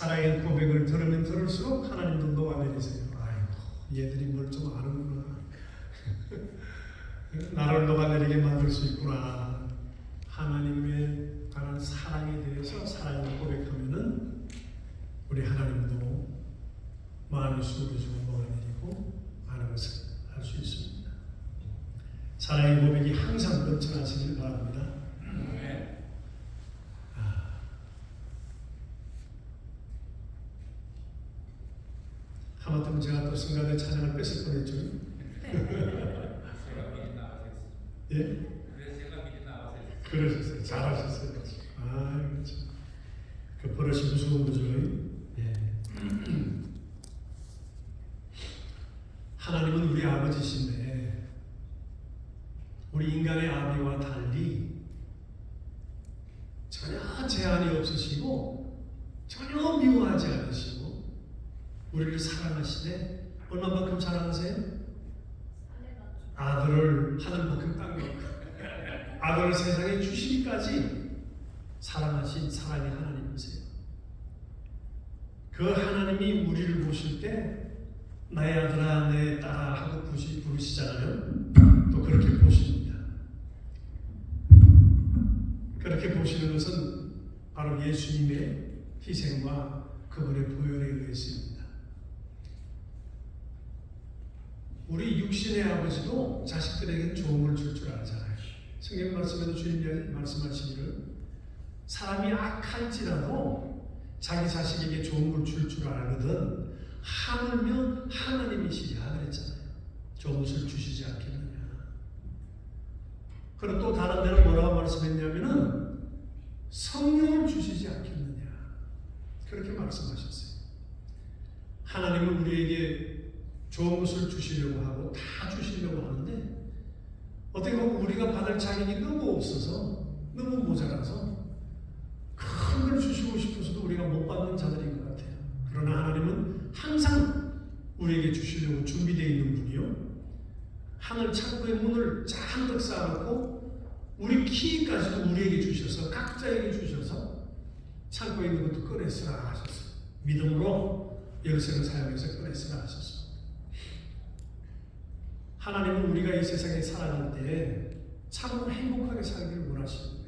사랑의 고백을 들으면 들을수록 하나님도 녹아내리세요. 아이고, 얘들이 뭘 좀 아는구나. 나를 녹아내리게 만들 수 있구나. 하나님에 관한 사랑에 대해서 사랑을 고백하면은 우리 하나님도 마음이 수그러지고 녹아내리고 하는 것을 알 수 있습니다. 사랑의 고백이 항상 넘쳐나시길 바랍니다. 하마터면 제가 또 순간에 찬양을 뺏을 뻔했죠. 예? 그래서 제가 미리 나와서 그러셨어요. 잘하셨어요. 그렇죠. 그 버릇이 무서운 거죠. 예. 하나님은 우리 아버지신데 우리 인간의 아비와 달리 전혀 제한이 없으시고 전혀 미워하지 않으시고 우리를 사랑하시되 얼마만큼 사랑하세요? 아들을 하늘만큼 땅만큼 아들을 세상에 주시기까지 사랑하신 사랑의 하나님이세요. 그 하나님이 우리를 보실 때 나의 아들아 내 딸아 하고 부르시잖아요. 또 그렇게 보십니다. 그렇게 보시는 것은 바로 예수님의 희생과 그분의 보혈에 의했습니다. 우리 육신의 아버지도 자식들에게 좋은 걸 줄 알잖아요. 성경 말씀에도 주님이 말씀하시기를 사람이 악할지라도 자기 자식에게 좋은 걸 줄 알거든 하물며 하나님이시랴 그랬잖아요. 좋은 것을 주시지 않겠느냐. 그리고 또 다른 데는 뭐라고 말씀했냐면은 성령을 주시지 않겠느냐. 그렇게 말씀하셨어요. 하나님은 우리에게 좋은 것을 주시려고 하고 다 주시려고 하는데 어떻게 보면 우리가 받을 자격이 너무 없어서 너무 모자라서 큰 걸 주시고 싶어서도 우리가 못 받는 자들인 것 같아요. 그러나 하나님은 항상 우리에게 주시려고 준비되어 있는 분이요. 하늘 창고의 문을 잔뜩 쌓아놓고 우리 키까지도 우리에게 주셔서 각자에게 주셔서 창고에 있는 것도 꺼내쓰라 하셨어요. 믿음으로 열쇠를 사용해서 꺼내쓰라 하셨어요. 하나님은 우리가 이 세상에 살아갈 때 참으로 행복하게 살기를 원하시는 거예요.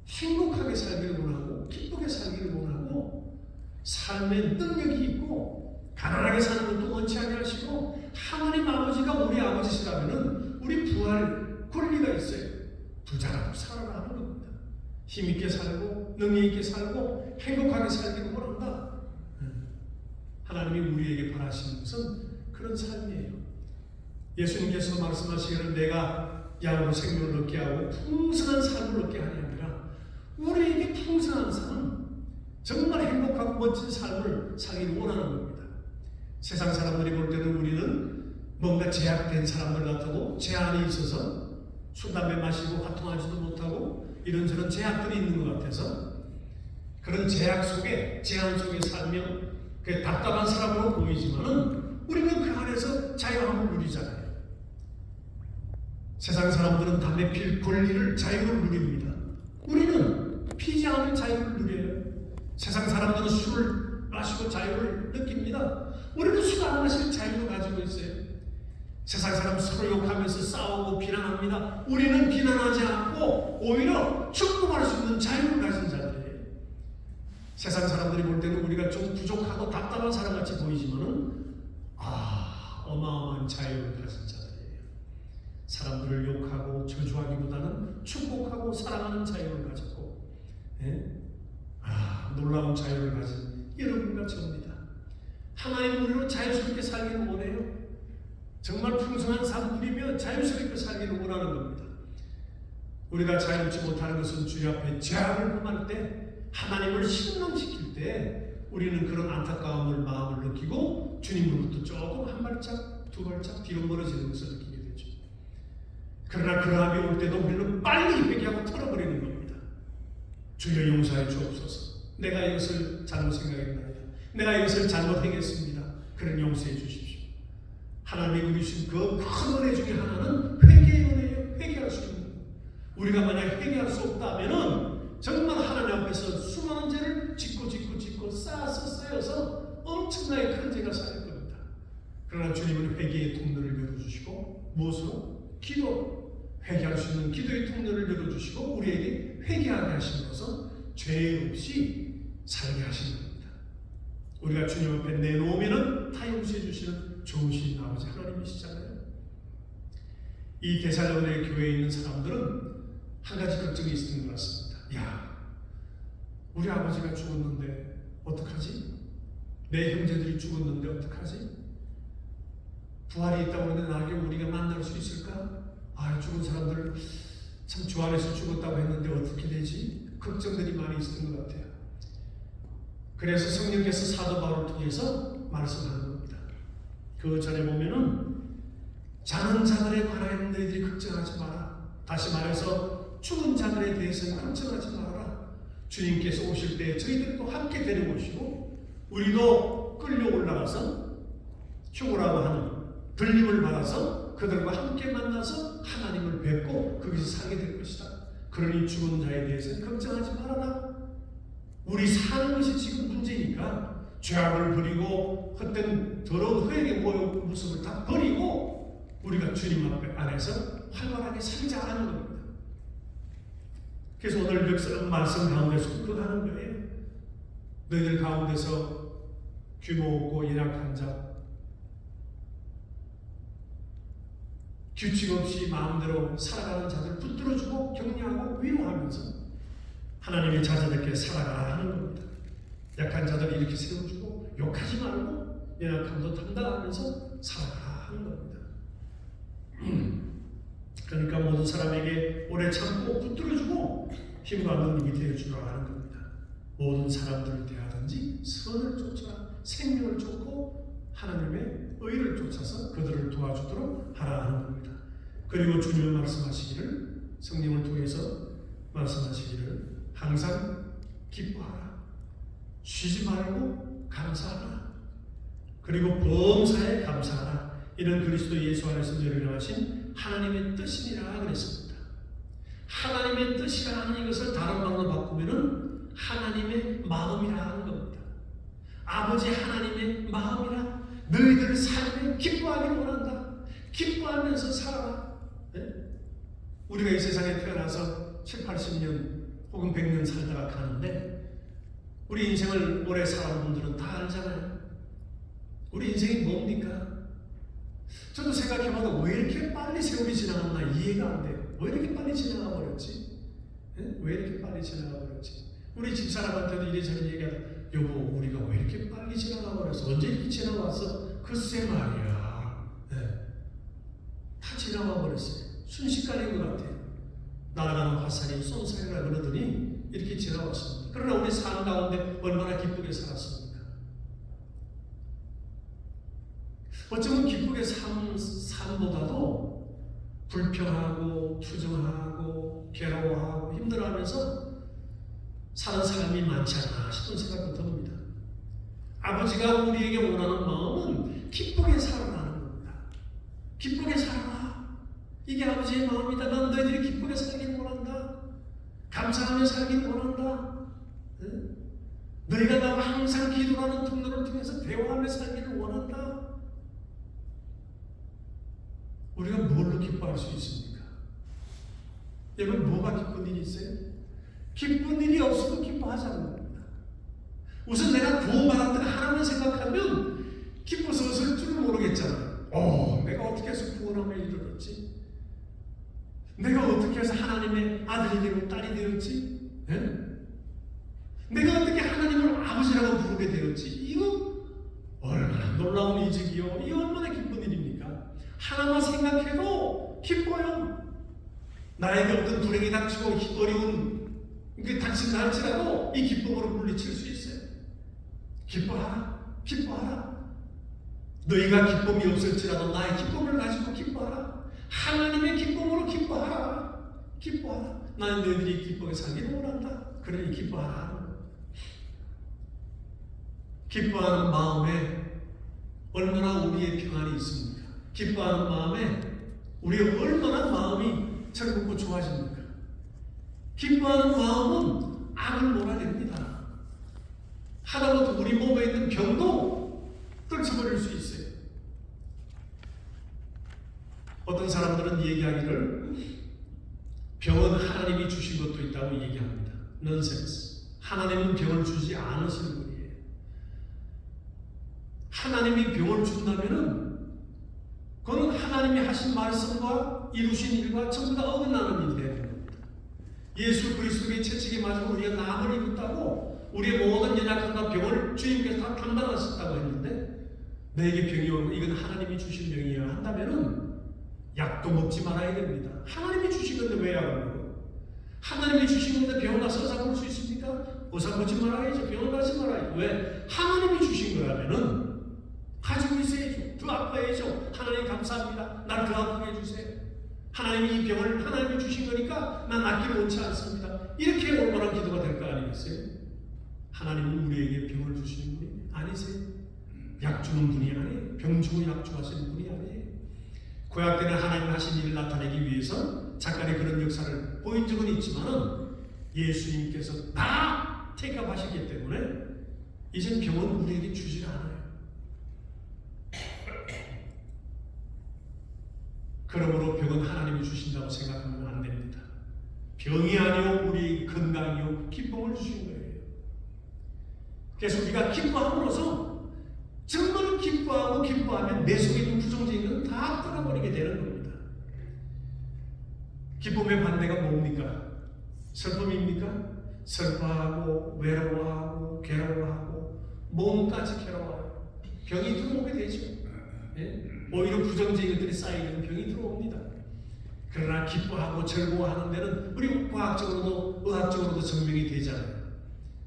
행복하게 살기를 원하고 기쁘게 살기를 원하고 삶의 능력이 있고 가난하게 사는 것도 원치 아니하시고 하나님 아버지가 우리 아버지시라면은 우리 부활 권리가 있어요. 부자라도 살아라 하는 겁니다. 힘있게 살고 능력 있게 살고 행복하게 살기를 원한다. 하나님이 우리에게 바라시는 것은 그런 삶이에요. 예수님께서 말씀하시기를 내가 양으로 생명을 얻게 하고 풍성한 삶을 얻게 하니 아니라 우리에게 풍성한 삶, 정말 행복하고 멋진 삶을 살기 원하는 겁니다. 세상 사람들이 볼 때는 우리는 뭔가 제약된 사람들 같고 제한이 있어서 술, 담배 마시고 화통하지도 못하고 이런저런 제약들이 있는 것 같아서 그런 제약 속에 제한 속에 살며 그 답답한 사람으로 보이지만은 우리는 그 안에서 자유함을 누리잖아요. 세상 사람들은 담배 필 권리를 자유를 누립니다. 우리는 피지 않을 자유를 누려요. 세상 사람들은 술을 마시고 자유를 느낍니다. 우리는 술 안 마실 자유를 가지고 있어요. 세상 사람 서로 욕하면서 싸우고 비난합니다. 우리는 비난하지 않고 오히려 축복할 수 있는 자유를 가진 자들이에요. 세상 사람들이 볼 때는 우리가 좀 부족하고 답답한 사람같이 보이지만은 어마어마한 자유를 가진 자들이에요. 사람들을 욕하고 저주하기보다는 축복하고 사랑하는 자유를 가졌고 놀라운 자유를 가진 여러분과 저입니다. 하나님 우리로 자유스럽게 살기를 원해요. 정말 풍성한 삶 누리며 자유스럽게 살기를 원하는 겁니다. 우리가 자유롭지 못하는 것은 주님 앞에 죄악을 범할 때 하나님을 신령시킬 때 우리는 그런 안타까움을 마음을 느끼고 주님으로부터 조금 한 발짝 두 발짝 뒤로 멀어지는 것을 느끼게 되죠. 그러나 그러함이 올 때도 우리는 빨리 회개하고 털어버리는 겁니다. 주여 용서해 주옵소서. 내가 이것을 잘못 생각했나이다. 내가 이것을 잘못 행했습니다. 그런 용서해 주십시오. 하나님이 우리 주신 그 큰 은혜 중에 하나는 회개의 은혜예요. 회개할 수 있는. 우리가 만약 회개할 수 없다면은 정말 하나님 앞에서 수많은 죄를 짓고 회개의 통로를 열어주시고 무엇으로? 기도. 회개할 수 있는 기도의 통로를 열어주시고 우리에게 회개하게 하심으로써 죄 없이 살게 하신 겁니다. 우리가 주님 앞에 내놓으면 다 용서해 주시는 좋으신 아버지 하나님이시잖아요. 이 데살로니가 교회에 있는 사람들은 한 가지 걱정이 있었던 것 같습니다. 야, 우리 아버지가 죽었는데 어떡하지? 내 형제들이 죽었는데 어떡하지? 부활이 있다고 하는데 나에게 우리가 만날 수 있을까? 아, 죽은 사람들 참 주 안에서 죽었다고 했는데 어떻게 되지? 걱정들이 많이 있었던 것 같아요. 그래서 성령께서 사도 바울을 통해서 말씀하는 겁니다. 그 전에 보면은 자는 자들에 관하여 너희들이 걱정하지 마라. 다시 말해서 죽은 자들에 대해서는 걱정하지 말아라. 주님께서 오실 때 저희들도 함께 데려오시고 우리도 끌려 올라가서 휴고라고 하는 들림을 받아서 그들과 함께 만나서 하나님을 뵙고 거기서 살게 될 것이다. 그러니 죽은 자에 대해서는 걱정하지 말아라. 우리 사는 것이 지금 문제니까 죄악을 버리고 헛된 더러운 회개 모습을 다 버리고 우리가 주님 앞에 안에서 활발하게 살자라는 겁니다. 그래서 오늘 역사는 말씀 가운데서 그거 하는 거예요. 너희들 가운데서 규모 없고 연약한 자, 규칙 없이 마음대로 살아가는 자들 붙들어주고 격려하고 위로하면서 하나님의 자녀들께 살아가라 하는 겁니다. 약한 자들을 이렇게 세워주고 욕하지 말고 연약함도 담당하면서 살아가라 하는 겁니다. 그러니까 모든 사람에게 오래 참고 붙들어주고 힘과 능력이 되어주라 하는 겁니다. 모든 사람들을 대하든지 선을 쫓아 생명을 쫓고 하나님의 의를 쫓아서 그들을 도와주도록 하라 하는 겁니다. 그리고 주님은 말씀하시기를 성령을 통해서 말씀하시기를 항상 기뻐하라. 쉬지 말고 감사하라. 그리고 범사에 감사하라. 이런 그리스도 예수 안에서 너희를 향하신 하나님의 뜻이니라 그랬습니다. 하나님의 뜻이라 하는 이것을 다른 말로 바꾸면은 하나님의 마음이라 하는 겁니다. 아버지 하나님의 마음이라. 너희들 삶에 기뻐하길 원한다. 기뻐하면서 살아라. 네? 우리가 이 세상에 태어나서 7, 80년 혹은 100년 살다가 가는데 우리 인생을 오래 살아온 분들은 다 알잖아요. 우리 인생이 뭡니까? 저도 생각해봐도 왜 이렇게 빨리 세월이 지나갔나 이해가 안 돼요. 왜 이렇게 빨리 지나가 버렸지? 네? 왜 이렇게 빨리 지나가 버렸지? 우리 집사람한테도 이래저래 얘기하다 여보 우리가 왜 이렇게 빨리 지나가 버렸어? 언제 이렇게 지나왔어? 글쎄 말이야. 네. 다 지나가 버렸어요. 순식간인 것 같아요. 날아가는 화살이 쏜살이라 그러더니 이렇게 지나왔습니다. 그러나 우리 삶 가운데 얼마나 기쁘게 살았습니까? 어쩌면 기쁘게 삶보다도 불평하고 투정하고 괴로워하고 힘들어하면서 사는 사람이 많지 않나 싶은 생각도 듭니다. 아버지가 우리에게 원하는 마음은 기쁘게 살아라는 겁니다. 기쁘게 살아라. 이게 아버지의 마음이다. 난 너희들이 기쁘게 살길 원한다. 감사하며 살길 원한다. 응? 너희가 나와 항상 기도하는 통로를 통해서 대화하며 살기를 원한다. 우리가 뭘로 기뻐할 수 있습니까? 여러분 뭐가 기쁜 일이 있어요? 기쁜 일이 없어도 기뻐하자는 겁니다. 우선 내가 구원받았다가 하나님을 생각하면 기뻐서 어쩔 줄을 모르겠잖아요. 내가 어떻게 해서 구원함에 이르렀지? 내가 어떻게 해서 하나님의 아들이 되고 딸이 되었지? 네? 내가 어떻게 하나님을 아버지라고 부르게 되었지? 이거 얼마나 놀라운 이직이요. 이거 얼마나 기쁜 일입니까? 하나만 생각해도 기뻐요. 나에게 어떤 불행이 닥치고 어려운 게 닥친다 할지라도 이 기쁨으로 물리칠 수 있어요. 기뻐하라. 기뻐하라. 너희가 기쁨이 없을지라도 나의 기쁨을 가지고 기뻐하라. 하나님의 기쁨으로 기뻐하라. 기뻐하라. 나는 너희들이 기쁘게 살기를 원한다. 그러니 기뻐하라. 기뻐하는 마음에 얼마나 우리의 평안이 있습니까? 기뻐하는 마음에 우리의 얼마나 마음이 즐겁고 좋아집니까? 기뻐하는 마음은 악을 몰아냅니다. 하다못해 우리 몸에 있는 병도 떨쳐버릴 수 있어요. 어떤 사람들은 얘기하기를 병은 하나님이 주신 것도 있다고 얘기합니다. 넌센스. 하나님은 병을 주지 않으시는 분이에요. 하나님이 병을 준다면은 그건 하나님이 하신 말씀과 이루신 일과 전부 다 어긋나는 일이 되는 겁니다. 예수 그리스도의 채찍에 맞으면 우리가 남을 입었다고 우리의 모든 연약함과 병을 주님께서 다 담당하셨다고 했는데 내게 병이 오고 이건 하나님이 주신 병이야 한다면은 약도 먹지 말아야 됩니다. 하나님이 주신 건데 왜 약을 먹어요? 하나님이 주신 건데 병을 가서 의사 볼 수 있습니까? 의사 보지 말아야죠. 병을 가지 말아야죠. 왜? 하나님이 주신 거라면은 가지고 있어야죠. 더 아파야죠. 하나님 감사합니다. 날 더 아프게 해주세요. 하나님이 이 병을 하나님이 주신 거니까 난 낫기를 원치 않습니다. 이렇게 올바른 기도가 될 거 아니겠어요? 하나님은 우리에게 병을 주시는 분이 아니세요. 약 주는 분이 아니에요. 병 주고 약 주하시는 분이 아니에요. 구약 때는 하나님 하신 일을 나타내기 위해서 잠깐의 그런 역사를 보인 적은 있지만 예수님께서 다 택합하셨기 때문에 이젠 병은 우리에게 주지 않아요. 그러므로 병은 하나님이 주신다고 생각하면 안 됩니다. 병이 아니요 우리 건강이요 기쁨을 주신 거예요. 그래서 우리가 기뻐함으로써 정말 기뻐하면 내 속에 있는 부정적인 건 다 떠나버리게 되는 겁니다. 기쁨의 반대가 뭡니까? 슬픔입니까? 슬퍼하고 외로워하고 괴로워하고 몸까지 괴로워하고 병이 들어오게 되죠. 예? 오히려 부정적인 것들이 쌓이는 병이 들어옵니다. 그러나 기뻐하고 즐거워하는 데는 우리 과학적으로도 의학적으로도 증명이 되잖아요.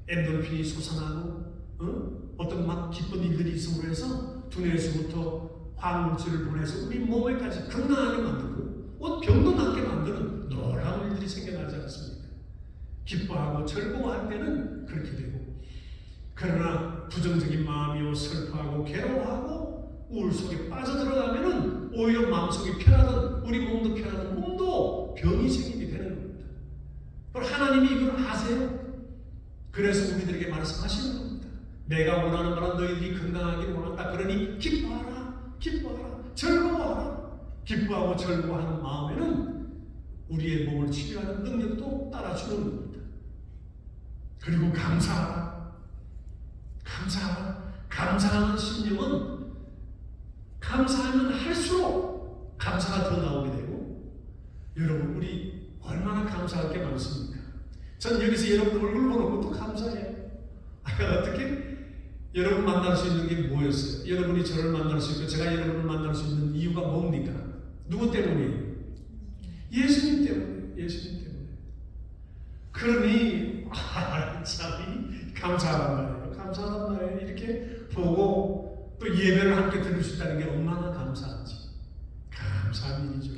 엔돌핀이 솟아나고 어떤 막 기쁜 일들이 있음으로 해서 두뇌에서부터 화학물질을 보내서 우리 몸에까지 건강하게 만들고 병도 낫게 만드는 놀라운 일들이 생겨나지 않습니까? 기뻐하고 즐거워할 때는 그렇게 되고 그러나 부정적인 마음이요 슬퍼하고 괴로워하고 우울 속에 빠져들어가면은 오히려 마음속이 편하던 우리 몸도 편하던 몸도 병이 생기게 되는 겁니다. 하나님이 이걸 아세요? 그래서 우리들에게 말씀하시는 겁니다. 내가 원하는 바는 너희들이 건강하기를 원한다. 그러니 기뻐하라, 기뻐하라, 즐거워하라. 기뻐하고 즐거워하는 마음에는 우리의 몸을 치료하는 능력도 따라주는 겁니다. 그리고 감사하라, 감사하라. 감사하는 심령은 감사하면 할수록 감사가 더 나오게 되고 여러분 우리 얼마나 감사할 게 많습니까? 전 여기서 여러분 얼굴 보는 것도 감사해요. 어떻게 여러분 만날 수 있는 게 뭐였어요? 여러분이 저를 만날 수 있고 제가 여러분을 만날 수 있는 이유가 뭡니까? 누구 때문이에요? 예수님 때문에. 예수님 때문에. 그러니 참 감사하단 말이에요. 감사하단 말이에요. 이렇게 보고 또 예배를 함께 들을 수 있다는 게 얼마나 감사한지. 감사한 일이죠.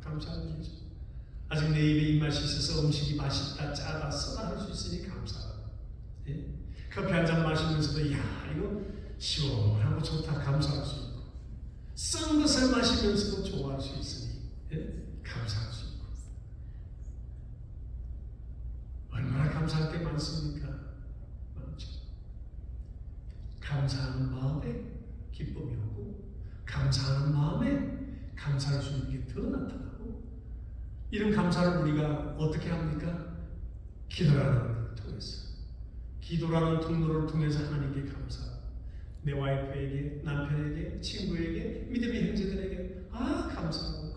감사한 일이죠. 아직 내 입에 입맛이 있어서 음식이 맛있다, 짜다, 쓰다 할 수 있으니 감사하다. 예? 커피 한 잔 마시면서도 야 이거 시원하고 좋다 감사할 수 있고 싼 것을 마시면서도 좋아할 수 있으니 예? 감사할 수 있고 얼마나 감사할 게 많습니까? 많죠. 감사하는 마음에 기쁨이 오고 감사하는 마음에 감사할 수 있는 게 더 나타나고 이런 감사를 우리가 어떻게 합니까? 기도라는 걸 통해서 기도라는 통로를 통해서 하나님께 감사하고 내 와이프에게 남편에게 친구에게 믿음의 형제들에게 감사하고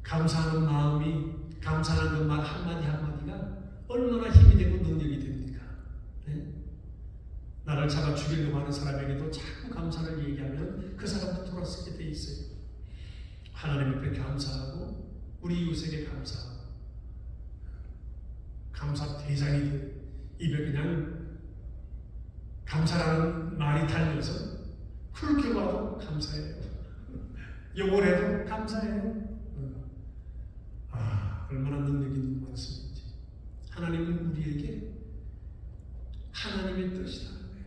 감사하는 마음이 감사하는 그 말 한마디 한마디가 얼마나 힘이 되고 능력이 됩니까? 네? 나를 잡아 죽이려고 하는 사람에게도 자꾸 감사를 얘기하면 그 사람도 돌아서게 돼 있어요. 하나님 앞에 감사하고 우리 이웃에게 감사하고 감사 대상이 돼 입에 그냥 감사라는 말이 달려서 그렇게 봐도 감사해요. 욕을 해도 감사해요. 얼마나 능력 있는 말씀인지. 하나님은 우리에게 하나님의 뜻이라는 거예요.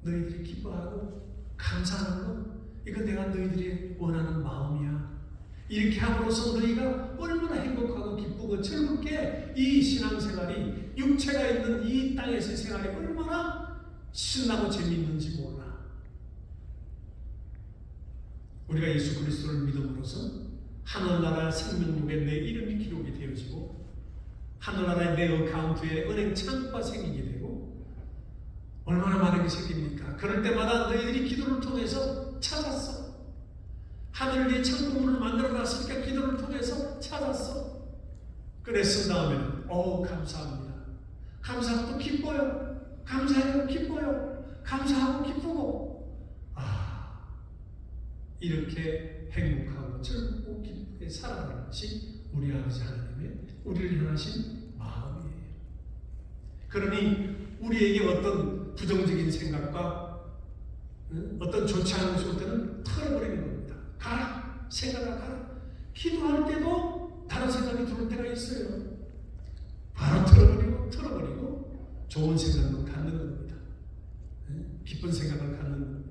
너희들이 기뻐하고 감사하는 것 이거 내가 너희들이 원하는 마음이야. 이렇게 함으로써 너희가 얼마나 행복하고 기쁘고 즐겁게 이 신앙생활이 육체가 있는 이 땅에서의 생활이 얼마나 신나고 재미있는지 몰라. 우리가 예수 그리스도를 믿음으로써 하늘나라 생명록에 내 이름이 기록이 되어지고 하늘나라의 내 어카운트에 은행 창구가 생기게 되고 얼마나 많은 게 생깁니까? 그럴 때마다 너희들이 기도를 통해서 찾았어. 하늘 위에 창고문을 만들어놨으니까 기도를 통해서 찾았어. 그랬은 다음에는 감사합니다. 감사하고 기뻐요. 감사해요. 기뻐요. 감사하고 기쁘고 이렇게 행복하고 즐겁고 기쁘게 살아가는 것이 우리 아버지 하나님의 우리를 향하신 마음이에요. 그러니 우리에게 어떤 부정적인 생각과 어떤 좋지 않은 것이 올 때는 털어버리는 겁니다. 가라! 생각을 가라! 기도할 때도 다른 생각이 들어올 때가 있어요. 바로 털어버리고 좋은 생각을 갖는 겁니다. 기쁜 생각을 갖는 겁니다.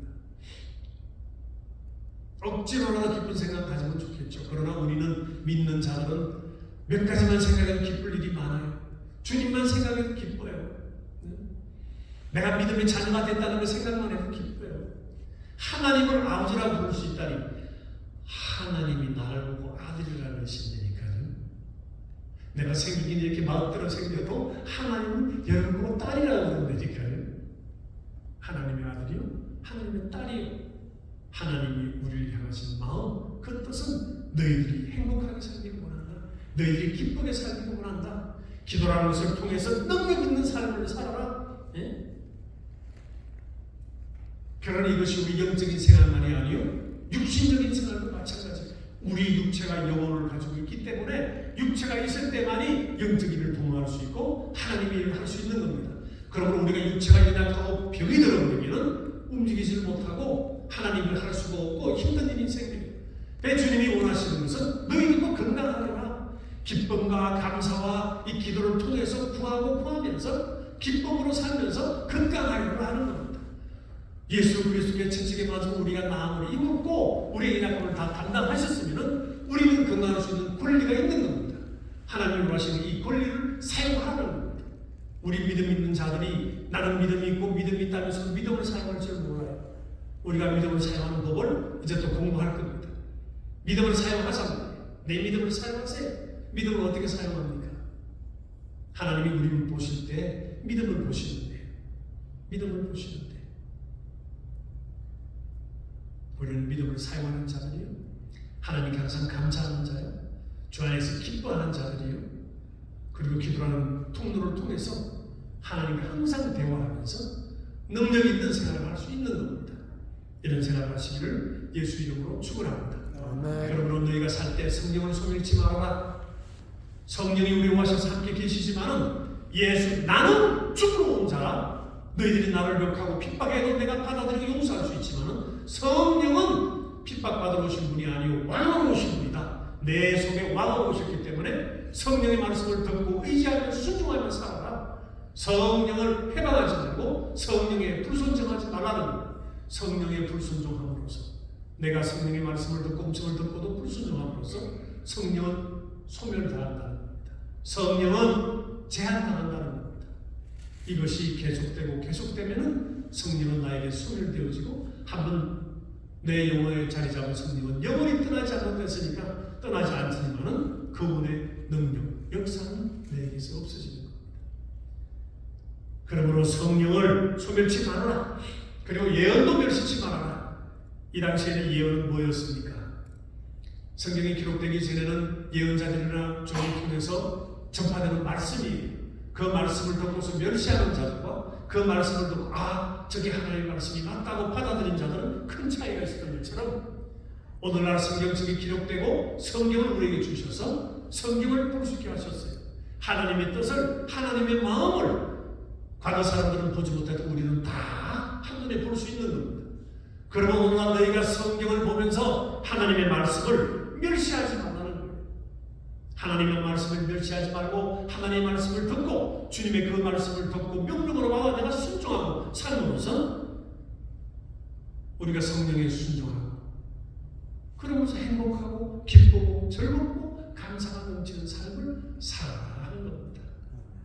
억지로라도 기쁜 생각 가지면 좋겠죠. 그러나 우리는 믿는 자들은 몇 가지만 생각해도 기쁠 일이 많아요. 주님만 생각해도 기뻐요. 내가 믿음의 자녀가 됐다는 걸 생각만 해도 기뻐요. 하나님을 아버지라고 부를 수 있다니 하나님이 나를 보고 아들이라는 것인데니까요. 내가 생기긴 이렇게 마음대로 생겨도 하나님은 여러분 보고 딸이라고 부른다니까요. 하나님의 아들이요, 하나님의 딸이요. 하나님이 우리를 향하신 마음, 그 뜻은 너희들이 행복하게 살기를 원한다. 너희들이 기쁘게 살기를 원한다. 기도라는 것을 통해서 능력 있는 삶을 살아라. 그러나 이것이 우리 영적인 생활만이 아니요 육신적인 생활도 마찬가지예요. 우리 육체가 영혼을 가지고 있기 때문에 육체가 있을 때만이 영적인 일을 동원할 수 있고 하나님의 일을 할 수 있는 겁니다. 그러므로 우리가 육체가 연약하고 병이 들어오면 움직이지를 못하고 하나님을 할 수가 없고 힘든 일이 생겨요. 주님이 원하시는 것은 너희들도 건강하라. 기쁨과 감사와 이 기도를 통해서 구하면서 기쁨으로 살면서 건강하려고 하는 겁니다. 예수 그리스도의 채찍에 맞은 우리가 나음을 입었고 우리의 약함을 다 담당하셨으면 우리는 건강할 수 있는 권리가 있는 겁니다. 하나님이 원하시는 이 권리를 사용하라는 겁니다. 우리 믿음 있는 자들이 나는 믿음이 있고 믿음이 있다면서 믿음을 사용할 줄 몰라요. 우리가 믿음을 사용하는 법을 이제 또 공부할 겁니다. 믿음을 사용하자. 내 믿음을 사용하세요. 믿음을 어떻게 사용합니까? 하나님이 우리를 보실 때 믿음을 보시는데 우리는 믿음을 사용하는 자들이요, 하나님께 항상 감사하는 자요, 주 안에서 기뻐하는 자들이요, 그리고 기도하는 통로를 통해서 하나님과 항상 대화하면서 능력 있는 생활을 할 수 있는 겁니다. 이런 생활을 하시기를 예수 이름으로 축원합니다. 그러므로 너희가 살 때 성령을 소멸치 말아라. 성령이 우리와 하셔서 함께 계시지만은 나는 죽으러 온 자라. 너희들이 나를 욕하고 핍박해도 내가 받아들이고 용서할 수 있지만은 성령은 핍박받으러 오신 분이 아니요 왕으로 오신 분이다. 내 속에 왕으로 오셨기 때문에 성령의 말씀을 듣고 의지하며 순종하며 살아라. 성령을 해방하지 말고 성령에 불순종하지 말라는 거예요. 성령에 불순종함으로써 내가 성령의 말씀을 듣고 음성을 듣고도 불순종함으로써 성령은 소멸당한다는 겁니다. 성령은 제한당한다는 겁니다. 이것이 계속되면은 성령은 나에게 소멸되어지고 한번 내 영혼에 자리 잡은 성령은 영원히 떠나지 않는 것이니까 떠나지 않지만은 그분의 능력, 역사는 내게서 없어지는 겁니다. 그러므로 성령을 소멸치 말아라. 그리고 예언도 멸시치 말아라. 이 당시에는 예언은 뭐였습니까? 성경이 기록되기 전에는 예언자들이나 종을 통해서 전파되는 말씀이에요. 그 말씀을 듣고서 멸시하는 자들과 그 말씀을 듣고 저게 하나님의 말씀이 맞다고 받아들인 자들은 큰 차이가 있었던 것처럼 오늘날 성경 속에 기록되고 성경을 우리에게 주셔서 성경을 볼 수 있게 하셨어요. 하나님의 뜻을, 하나님의 마음을 과거 사람들은 보지 못해도 우리는 다 한눈에 볼 수 있는 겁니다. 그러면 오늘날 너희가 성경을 보면서 하나님의 말씀을 멸시하지 말라는 거예요. 하나님의 말씀을 멸시하지 말고 하나님의 말씀을 듣고 주님의 그 말씀을 듣고 명령으로 와가 내가 순종하고 삶으로서 우리가 성령에 순종하고 그러면서 행복하고 기쁘고 즐겁고 감사가 넘치는 삶을 살아가는 겁니다.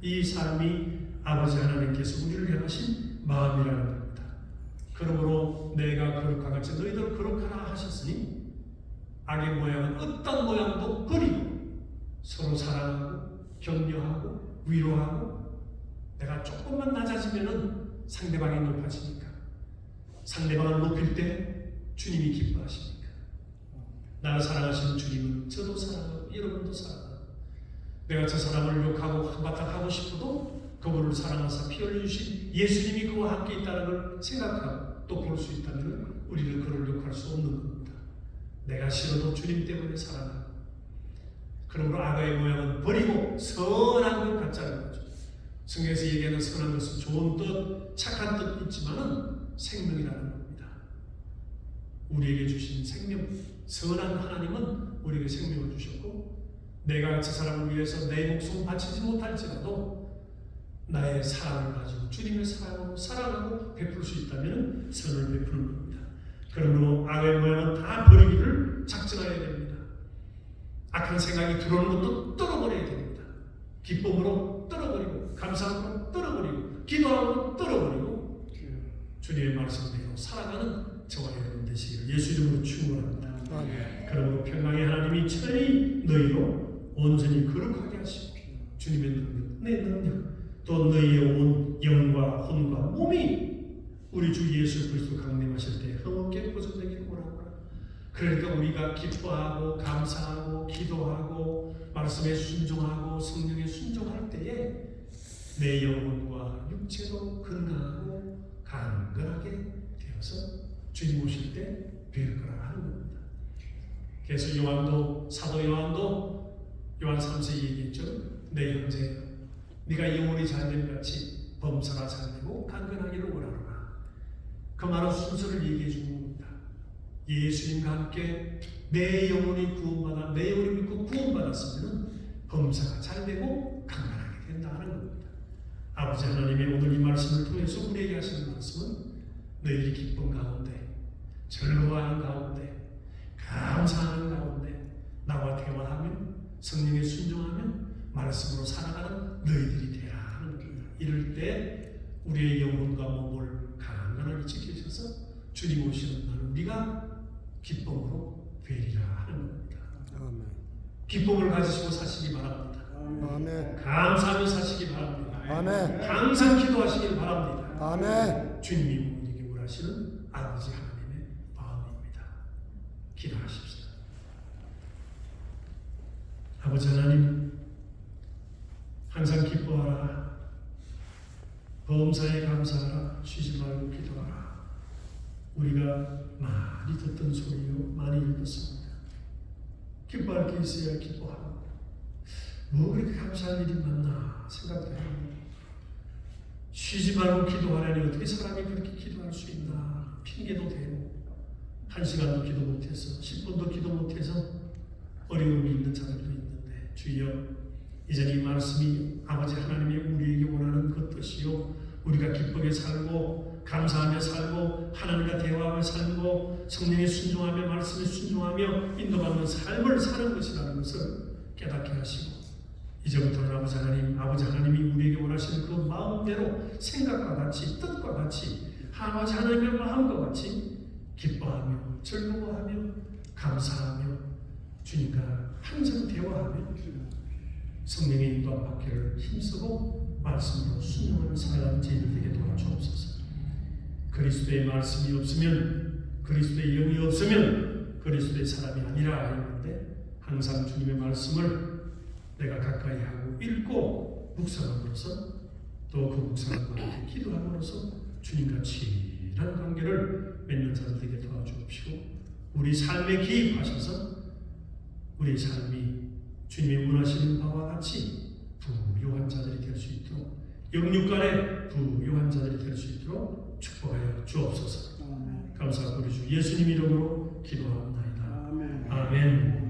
이 삶이 아버지 하나님께서 우리를 향하신 마음이라는 겁니다. 그러므로 내가 거룩한 같이 너희들 거룩하라 하셨으니 악의 모양은 어떤 모양도 버리고 서로 사랑하고 격려하고 위로하고 내가 조금만 낮아지면은 상대방이 높아지니까 상대방을 높일 때 주님이 기뻐하시니까 나를 사랑하시는 주님은 저도 사랑하고 여러분도 사랑하고 내가 저 사람을 욕하고 한바탕 하고 싶어도 그분을 사랑하사 피 흘려주신 예수님이 그와 함께 있다는 걸 생각하고 또 볼 수 있다면 우리는 그를 욕할 수 없는 겁니다. 내가 싫어도 주님 때문에 사랑하고 그러므로 악의 모양은 버리고 선한 걸 갖자는 거죠. 성경에서 얘기하는 선한 것은 좋은 뜻, 착한 뜻 있지만은 생명이라는 겁니다. 우리에게 주신 생명, 선한 하나님은 우리에게 생명을 주셨고 내가 저 사람을 위해서 내 목숨을 바치지 못할지라도 나의 사랑을 가지고 주님의 사랑으로 사랑하고 베풀 수 있다면 선을 베푸는 겁니다. 그러므로 악의 모양은 다 버리기를 작정해야 됩니다. 악한 생각이 들어오는 것도 떨어버려야 됩니다. 기쁨으로 떨어버리고 감사함으로 떨어버리고 기도함으로 떨어버리고 주님의 말씀대로 살아가는 저와 여러분 되시기를 예수 이름으로 축원합니다. 그러므로 평강의 하나님이 천히 너희로 온전히 거룩하게 하시고 주님의 능력, 내 능력 또 너희의 온 영과 혼과 몸이 우리 주 예수 그리스도 강림하실 때 흥없게 보존되기를 원하노라. 그러니까 우리가 기뻐하고 감사하고 기도하고 말씀에 순종하고 성령에 순종할 때에 내 영혼과 육체도 건강하고 강건하게 되어서 주님 오실 때 뵐 거라 하는 겁니다. 그래서 사도 요한도 요한 3세 얘기했죠. 내 형제여 네가 영혼이 잘됨 같이 범사가 잘되고 강건하기를 원하노라. 그 말은 순서를 얘기해 주는 겁니다. 예수님과 함께 내 영혼이 구원받아 내 영혼이 믿고 구원받았으면 범사가 잘되고 강건하게 된다 하는 겁니다. 아버지 하나님의 오늘 이 말씀을 통해서 우리에게 하시는 말씀은 너희들이 기쁨 가운데 즐거워하는 가운데 감사하는 가운데 나와 대화하며 성령에 순종하며 말씀으로 살아가는 너희들이 되라 하는 겁니다. 이럴 때 우리의 영혼과 몸을 강건하게 지키셔서 주님 오시는 날 우리가 기쁨으로 되리라 하는 겁니다. 아멘. 기쁨을 가지시고 사시기 바랍니다. 아멘. 감사하며 사시기 바랍니다. 아멘. 항상 기도하시길 바랍니다. 아멘. 주님이 우리에게 원하시는 아버지 하나님의 마음입니다. 기도하십시오. 아버지 하나님, 항상 기뻐하라. 범사에 감사하라. 쉬지 말고 기도하라. 우리가 많이 듣던 소리요, 많이 읽었습니다. 기뻐할 게 있어야 기뻐하고 뭐 그렇게 감사할 일이 많나 생각해요. 쉬지 말고 기도하라니 어떻게 사람이 그렇게 기도할 수 있나 핑계도 대고 1시간도 기도 못해서 10분도 기도 못해서 어려움이 있는 자들도 있는데 주여 이제 이 말씀이 아버지 하나님이 우리에게 원하는 그 뜻이요 우리가 기쁘게 살고 감사하며 살고 하나님과 대화하며 살고 성령에 순종하며 말씀에 순종하며 인도받는 삶을 사는 것이라는 것을 깨닫게 하시고 이제부터는 아버지 하나님이 우리에게 원하시는 그 마음대로 생각과 같이 뜻과 같이 아버지 하나님의 마음과 같이 기뻐하며 즐거워하며 감사하며 주님과 항상 대화하며 성령의 인도함 받기를 힘쓰고 말씀으로 순종하는 살아가는 저희들 되게 도와주옵소서. 그리스도의 말씀이 없으면 그리스도의 영이 없으면 그리스도의 사람이 아니라 했는데 항상 주님의 말씀을 내가 가까이 하고 읽고 묵상함으로써 또 그 묵상과 함께 기도함으로써 주님과 친한 관계를 맺는 자들 되게 도와주옵시고 우리 삶에 기입하셔서 우리의 삶이 주님이 원하시는 바와 같이 부요한 자들이 될 수 있도록 영육간에 부요한 자들이 될 수 있도록 축복하여 주옵소서. 감사하고 우리 주 예수님 이름으로 기도합니다. 아멘.